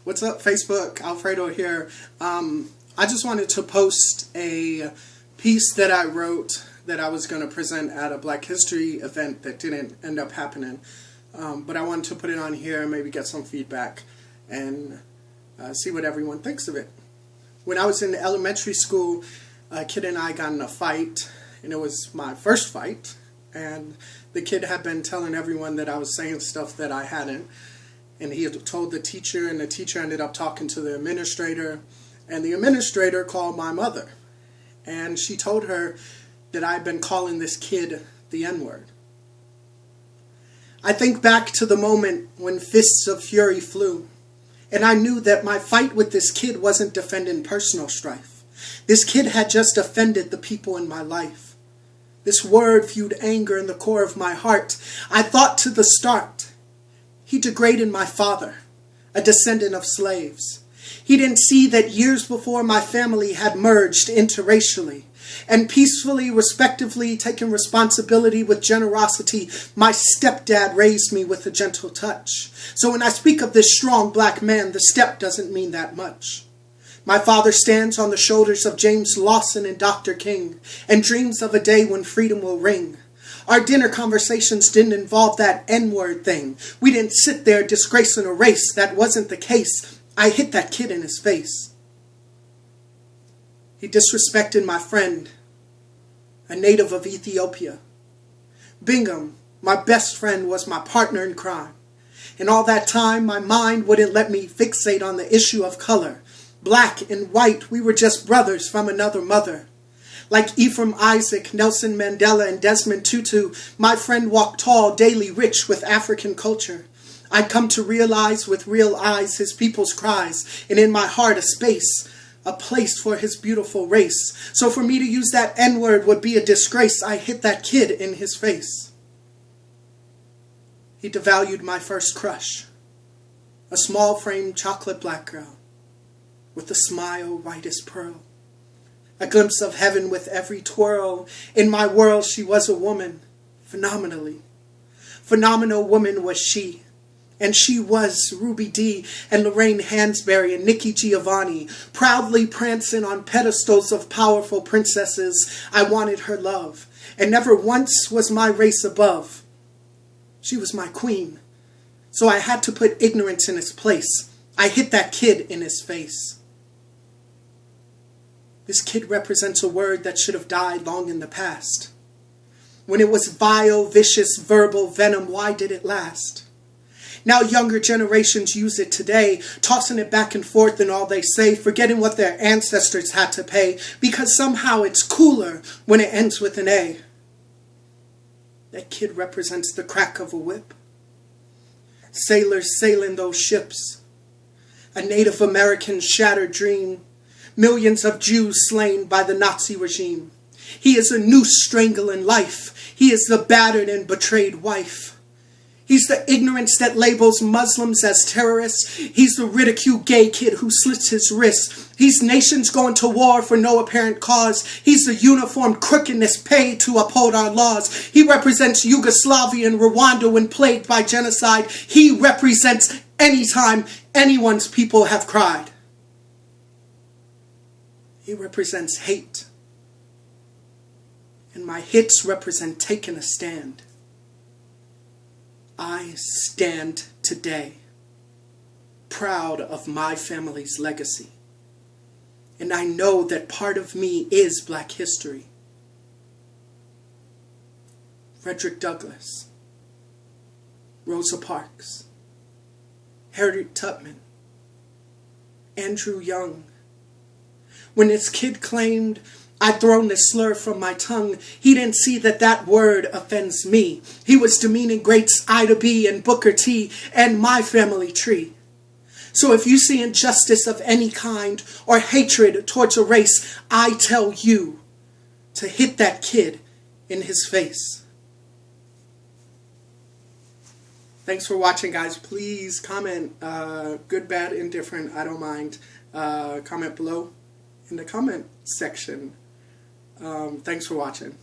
What's up, Facebook? Alfredo here. I just wanted to post a piece that I wrote that I was going to present at a Black History event that didn't end up happening. But I wanted to put it on here and maybe get some feedback and see what everyone thinks of it. When I was in elementary school, a kid and I got in a fight, and it was my first fight. And the kid had been telling everyone that I was saying stuff that I hadn't. And he had told the teacher, and the teacher ended up talking to the administrator. And the administrator called my mother. And she told her that I'd been calling this kid the N-word. I think back to the moment when fists of fury flew. And I knew that my fight with this kid wasn't defending personal strife. This kid had just offended the people in my life. This word fueled anger in the core of my heart. I thought to the start, he degraded my father, a descendant of slaves. He didn't see that years before my family had merged interracially and peacefully, respectively taken responsibility with generosity, my stepdad raised me with a gentle touch. So when I speak of this strong black man, the step doesn't mean that much. My father stands on the shoulders of James Lawson and Dr. King and dreams of a day when freedom will ring. Our dinner conversations didn't involve that N-word thing. We didn't sit there disgracing a race. That wasn't the case. I hit that kid in his face. He disrespected my friend, a native of Ethiopia. Bingham, my best friend, was my partner in crime. And all that time, my mind wouldn't let me fixate on the issue of color. Black and white, we were just brothers from another mother. Like Ephraim Isaac, Nelson Mandela, and Desmond Tutu, my friend walked tall, daily rich with African culture. I'd come to realize with real eyes his people's cries, and in my heart a space, a place for his beautiful race. So for me to use that N-word would be a disgrace. I hit that kid in his face. He devalued my first crush, a small-framed chocolate black girl with a smile white as pearl. A glimpse of heaven with every twirl. In my world, she was a woman, phenomenally. Phenomenal woman was she. And she was Ruby Dee and Lorraine Hansberry and Nikki Giovanni, proudly prancing on pedestals of powerful princesses. I wanted her love, and never once was my race above. She was my queen, so I had to put ignorance in its place. I hit that kid in his face. This kid represents a word that should have died long in the past. When it was vile, vicious, verbal venom, why did it last? Now younger generations use it today, tossing it back and forth in all they say, forgetting what their ancestors had to pay, because somehow it's cooler when it ends with an A. That kid represents the crack of a whip. Sailors sailing those ships. A Native American shattered dream. Millions of Jews slain by the Nazi regime. He is a noose strangling life. He is the battered and betrayed wife. He's the ignorance that labels Muslims as terrorists. He's the ridiculed gay kid who slits his wrist. He's nations going to war for no apparent cause. He's the uniformed crookedness paid to uphold our laws. He represents Yugoslavia and Rwanda when plagued by genocide. He represents any time anyone's people have cried. He represents hate. And my hits represent taking a stand. I stand today, proud of my family's legacy. And I know that part of me is Black history. Frederick Douglass, Rosa Parks, Harriet Tubman, Andrew Young. When this kid claimed I'd thrown the slur from my tongue, he didn't see that that word offends me. He was demeaning greats Ida B. and Booker T. and my family tree. So if you see injustice of any kind or hatred towards a race, I tell you to hit that kid in his face. Thanks for watching, guys. Please comment, good, bad, indifferent, I don't mind. Comment below in the comment section. Thanks for watching.